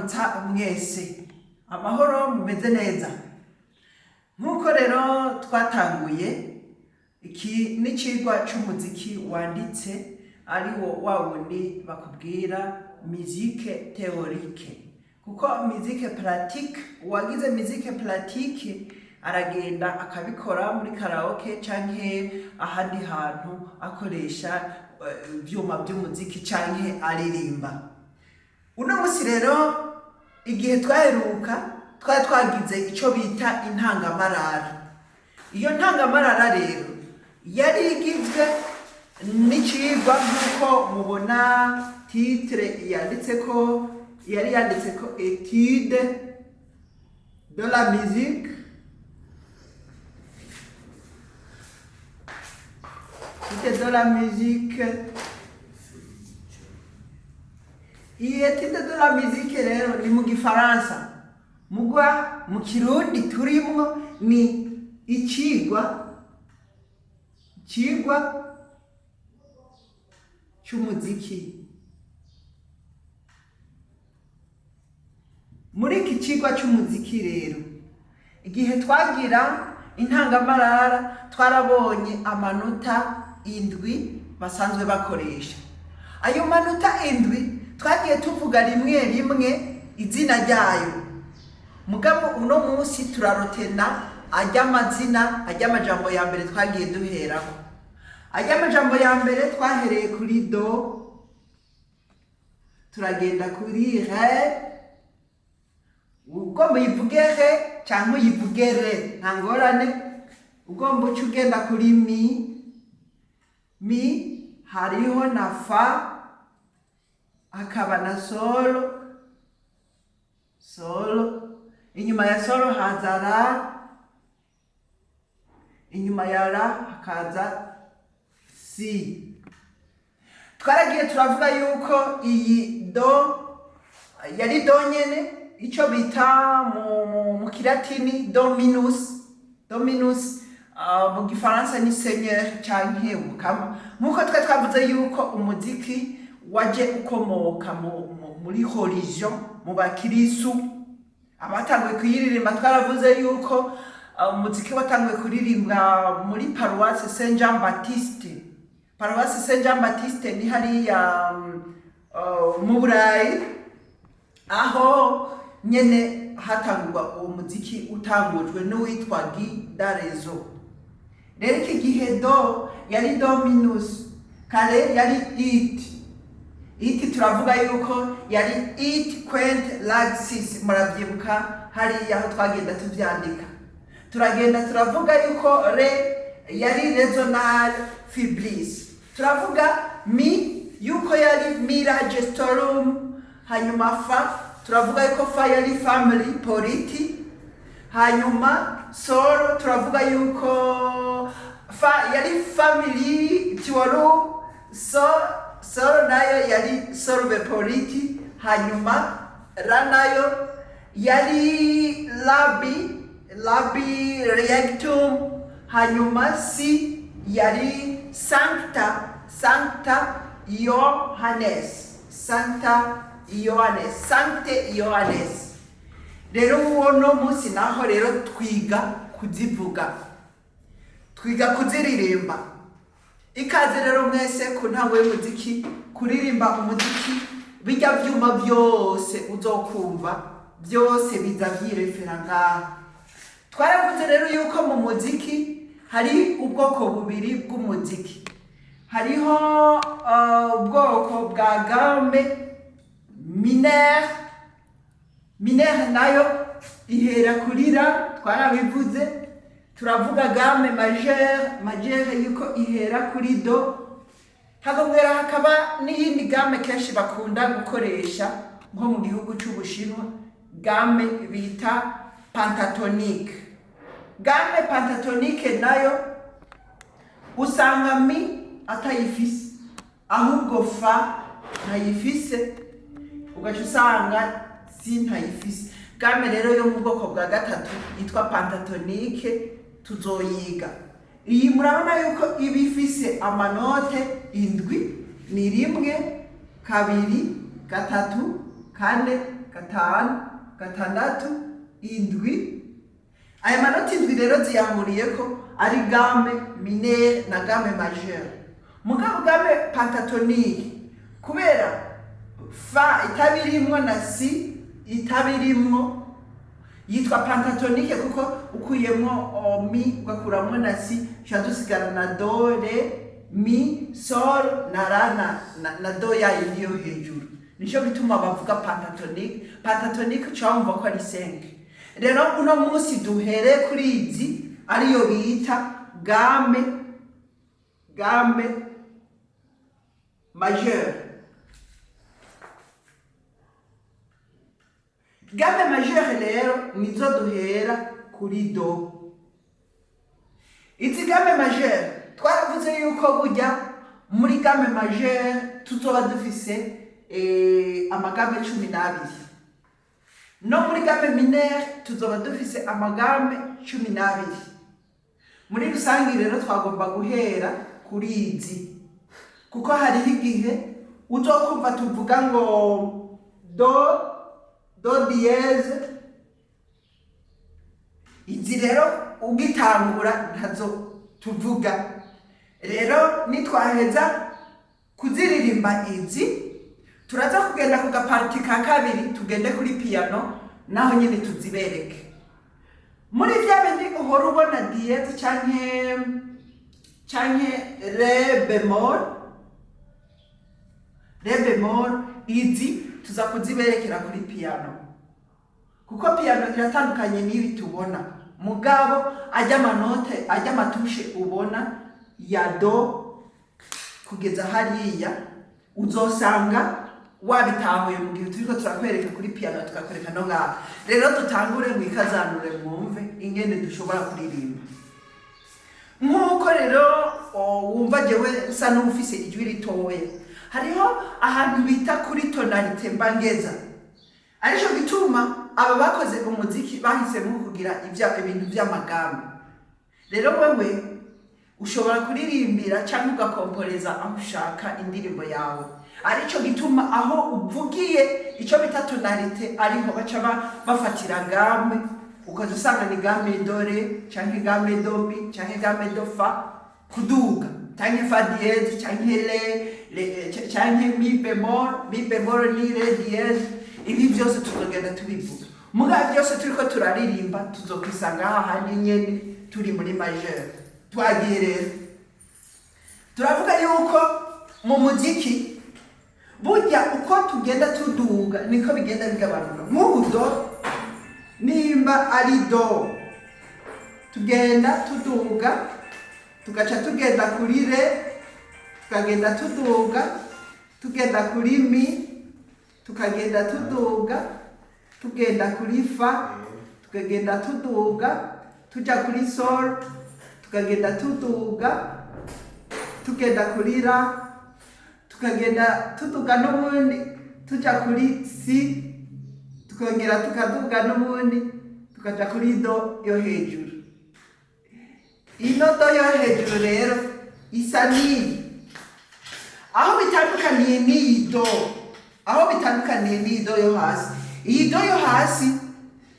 kubaramutsa mwese amahoro mumeze neza nkuko rero twatanguye iki n'icirwa c'umuziki wanditse ari wo wawundi bakubwira musique théorique kuko musique pratique wagize musique pratique aragenda akabikora muri karaoke canke ahandi hantu akoresha ivyuma by'umuziki canke aririmba. Uno musi rero igihe twaheruka twari twagize ico bita intangamarara. Iyo ntangamarara rero yari igizwe n'icirwa nkuko mubona titre yanditseko étude de la musique de la musique. Iyi étude de la musique rero ni mu gifaransa mugwa mu kirundi turimwo ni icirwa c'umuziki. Muri iki cigwa c'umuziki rero igihe twagira intangamarara twarabonye amanota 7 basanzwe bakoresha. Ayo manota 7 twagiye tuvuga rimwe rimwe izina ryayo. Mugabo uno munsi turarotena ajya amazina ajya amajambo ya mbere twagiye duherako. Ajya amajambo ya mbere twahereye kuri do, turagenda kuri re, ugomba yivuge re cyangwa yivuge re nta ngorane. Ugomba uca ugenda kuri mi hariho na fa hakaba na solo, inyuma ya solo haza ra, inyuma ya ra hakaza si. Twaragiye turavuga yuko iyi do yari do nyene ico bita mu kilatini dominus mu gifaransa ni seigneur canke umukama. Nkuko twe twavuze yuko umuziki waje ukomoka muri religion mu bakirisu abatanguye kuyiririmba. Twaravuze yuko umuziki watanguye kuririmbwa muri paroisse Saint Jean Baptiste. Paroisse Saint Jean Baptiste ni hariya mu Burayi aho nyene hatangurwa uwo muziki utangujwe n'uwitwa Gidarezo. Rero iki gihe do yari dominus, kare yari it turavuga yuko yari it quint laxis. Muravyibuka hariya aho twagenda tuvyandika. Turagenda turavuga yuko re yari resonal fibris. Turavuga mi yuko yari mira gestorum. Hanyuma fa turavuga yuko fa yari family politi. Hanyuma solo turavuga yuko fa yari family tiwaru. Solo nayo yari solve politi. Hanyuma ra nayo yari labi reactum. Hanyuma si yari sancta Ioannes. Sancte Ioannes. Rero uno munsi naho rero twiga kuzivuga, twiga kuziririmba. Ikaze rero mwese ku ntango y'umuziki, kuririmba umuziki. Bijya vyuma byose uzokumva byose biza vyirefera ngaha. Twaravuze rero yuko mu muziki hari ubwoko bubiri bw'umuziki. Hariho ubwoko bwa gamme mineur nayo ihera kuri ra, twarabivuze. Turavuga gamme majeur yuko ihera kuri do. Hagomera hakaba n'iyindi gamme kenshi bakunda gukoresha nko mu gihugu c'Ubushinwa, gamme bita pentatonique. Gamme pentatonique nayo usanga mi atayifise ahubwo fa ntayifise, ugaca usanga si ntayifise. Gamme rero yo mu bwoko bwa gatatu yitwa pentatonique tuzoyiga. Iyi murabona yuko ibifise amanote 7 ni 1 2 3 4 gatanu, gatandatu, indwi. Aya manota indwi rero ziyahuriye ko ari gamme mineur na gamme majeure. Mugabo gamme pentatonique kubera fa itabirimwo na si itabirimwo yitwa pentatonique kuko ukuyemwo mi ugakuramwo na si dusigara na do, re, mi, sol na ra na do yayindi yo hejuru. Nico bituma bavuga pentatonique. Pentatonique cyumva ko ari 5. Rero uno munsi duhere kuri izi ariyo bita gamme majeure. Gamme majeure rero nizo duhera kuri do. Izi gamme majeure twaravuze yuko burya muri gamme majeure tuzoba dufise amagamme 12. No muri gamme mineur tuzoba dufise amagamme 12. Muri rusangi rero twagomba guhera kuri izi kuko hari igihe uzokumva tuvuga ngo do dièse. Izi rero ugitangura ntazo tuvuga. Rero nitwaheza kuziririmba izi turaza kugenda ku gaparti ka kabiri tugende kuri piano naho nyine tuzibereke. Muri vya bindi uhora ubona dièse canke re bemol izi tuza kuziberekera kuri piano kuko piano iratandukanye n'ibi tubona. Mugabo ajya amatushe ubona ya do kugeza hariya uzosanga wabitahuye mu gihe turiko turakwereka kuri piano tukakwereka no ngaha. Rero tutangure mwikazanure mwumve ingene dushobora kuririmba. Nkuko rero wumva jewe nsa n'ufise ijwi ritoya, hariho ahantu bita kuri tonalité mbangeza. Arico gituma aba bakoze umuziki bahisemo kugira ibintu by'amagambo. Rero wewe ushobora kuririmbira cyangwa ugakomporeza aho ushaka indirimbo yawe. Arico gituma aho uvugiye ico bita tonalité ariho baca bafatira gamme ukaza usanga ni gamme do re canke gamme do mi canke gamme do fa kuduga canke fa dièse canke le canke mi bemol ni re dièse. Ibi byose tuzogenda tubivuga. Muga byose turiko turaririmba tuzokwisanga hahandi nyene turi muri majeure. Twagiye rero turavuga yuko mu muziki burya uko tugenda tuduga niko bigenda bigabanuka. Nk'ubu do nimba ari do tugenda tuduga tugaca tugenda kuri re tukagenda tuduga tugenda kuri mi tukagenda tuduga tugenda kuri fa tukagenda tuduga tuja kuri sol tukagenda tuduga tugenda kuri ra tukagenda tuduga n'ubundi tuja kuri si tukongera tukaduga n'ubundi tukaja kuri do yo hejuru. Ino do yo hejuru rero isa n'iyi. Aho bitandukaniye n'iyi do, aho bitandukaniye n'iyi do yo hasi. Iyi do yo hasi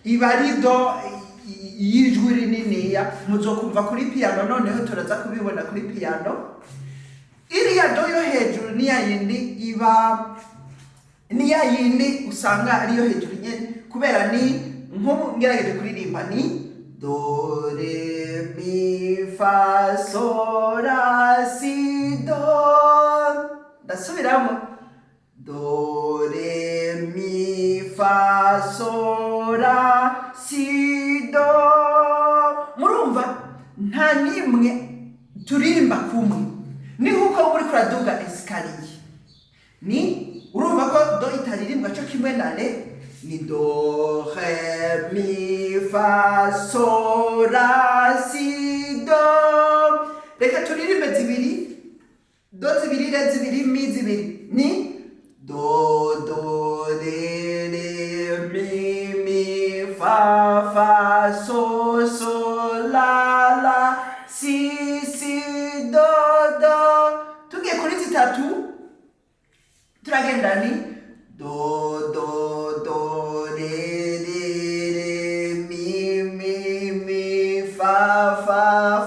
iba ari do y'ijwi rininiya muzokumva kuri piano, noneho turaza kubibona kuri piano. Iriya do yo hejuru niya yindi usanga ariyo hejuru nyene kubera ni nko ngerageje kuririmba ni do re mi fa sol la si do. Ndasubiramo do re mi fa sol la si do. Murumva nta nimwe turirimba kumwe, ni nkuko uri kuraduga escalier. Ni urumva ko do itaririmbwa cyo kimwe na re. Ni do re mi fa sol la si do. Reka turirimbe zibiri, do zibiri re zibiri mi zibiri. Ni do re mi fa sol la si do. Tugiye kuri zitatu turagenda ni do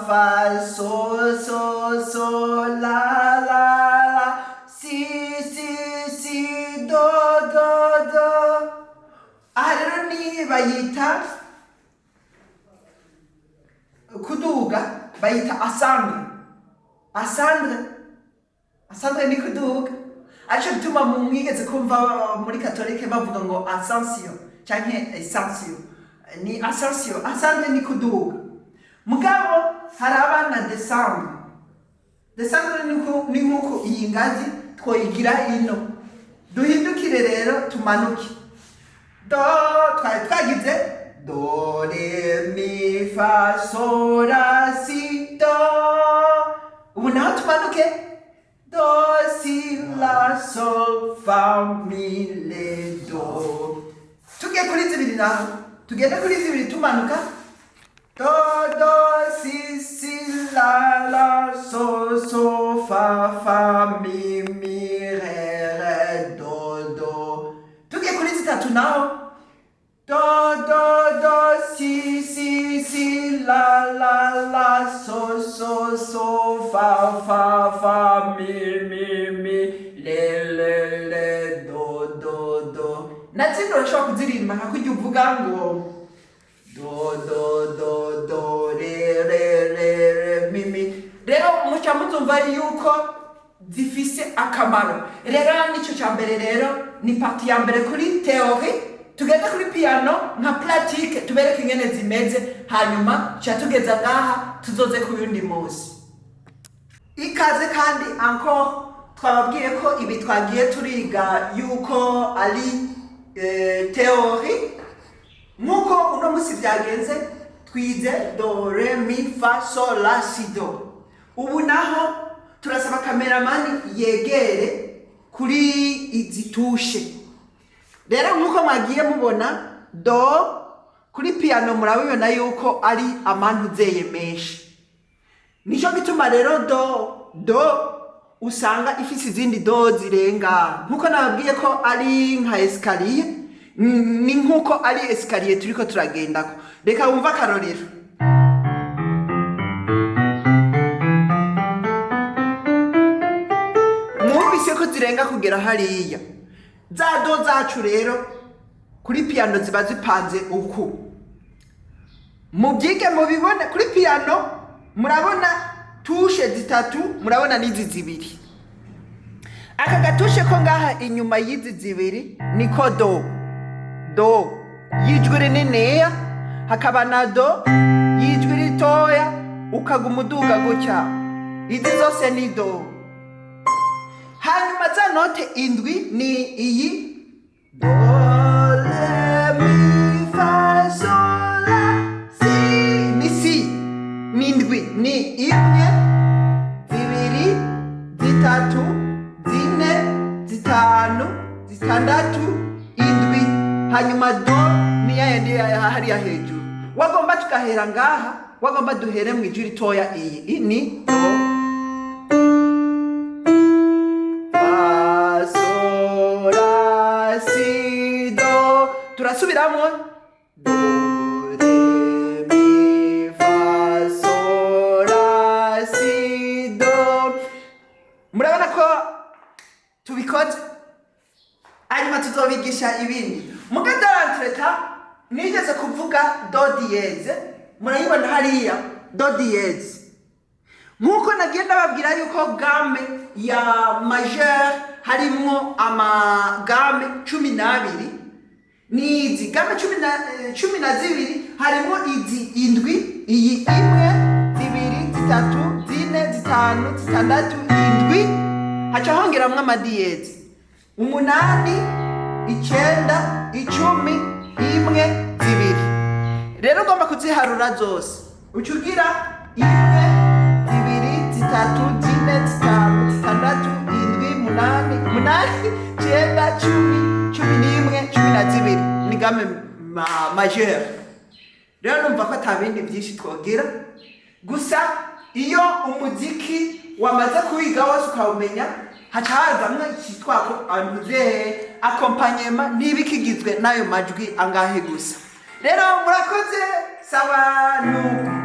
fa sol sol sol la la la si si si do do do. Aha rero ni bayita kuduga, bayita asandre ni kuduga. Arico gituma mwigeze kumva muri katolike bavuga ngo ascension canke ascension. Ni ascension, asandre ni kuduga. Mugabo hari abana descendre ni nkuko iyi ngazi twoyigira ino. Duhindukire rero tumanuke. Do twagize do re mi fa sol la si do. Ubu naho tumanuke do si la sol fa mi le do. Tugiye kuri zibiri naho, tugenda kuri zibiri tumanuka do do si si la la sol sol fa fa mi mi re do do. Tugiye kuri zitatu naho do do do si si si la la la sol sol sol fa fa fa mi le do do do. Natsinda urashobora kuzirimba nka kurya uvuga ngo do do do do re mi. Rero muca muzumva yuko zifise akamaro. Rero nico ca mbere rero ni parti ya mbere kuri theorie. Tugenda kuri piano nka pratique tubereke ingene zimeze, hanyuma cha tugeza ngaha tuzoze ku yundi munsi. Ikaze kandi encore twababwiye ko ibi twagiye turiga yuko ari theorie. Nkuko uno munsi byagenze twize do re mi fa sol la si do. Ubu naho turasaba kameramani yegere kuri izi tushe. Rero nkuko mwagiye mubona do kuri piano murabibona yuko ari amantuzeye menshi. Nico gituma rero do usanga ifise izindi do zirenga. Nkuko nababwiye ko ari nka escalier, ni nkuko ari escalier turiko turagendako. Reka wumva akarorero. Mwumvise ko zirenga kugera hariya. Za do zacu rero kuri piano ziba zipanze uku. Mubyige mubibone kuri piano murabona tushe zitatu, murabona nizi zibiri. Aka gatushe ko ngaha inyuma y'izi zibiri niko do yijwi rininiya, hakaba na do yijwi ritoya ukaguma uduga gutya. Izi zose ni do. Hanyuma za note indwi ni iyi do re mi fa sol la si. Ni si ni indwi, ni imwe zibiri zitatu zine zitanu zitandatu indwi. Hanyuma do ni yayindi hariya hejuru. Wagomba tukahera ngaha, wagomba duhere mu ijwi ritoya iyi ni do turasubiramwo do re mi fa sol la si do. Murabona ko tubikoze, hanyuma tuzobigisha ibindi. Mugataranteta nigeze kuvuga do dieze, murayibona hariya do dieze. Nkuko nagenda babwira yuko gamme ya majeur harimwo amagame 12. Nizi gamme 12 harimo izi indwi, iyi imwe zibiri zitatu zine zitanu zitandatu indwi, haca hongeramwo amadiyezi 8 9 10 imwe zibiri. Rero ugomba kuziharura zose ucugira imwe zibiri zitatu zine zitanu zitandatu indwi 8 9 10 11 12 ni gamme majeur. Rero numva ko atabindi byinshi twogira, gusa iyo umuziki wamaze kuwiga wose ukawumenya haca hazamwe ikitwa ko antuze accompagnement n'ibikigizwe nayo majwi angahe gusa. Rero murakoze, sawa nuko.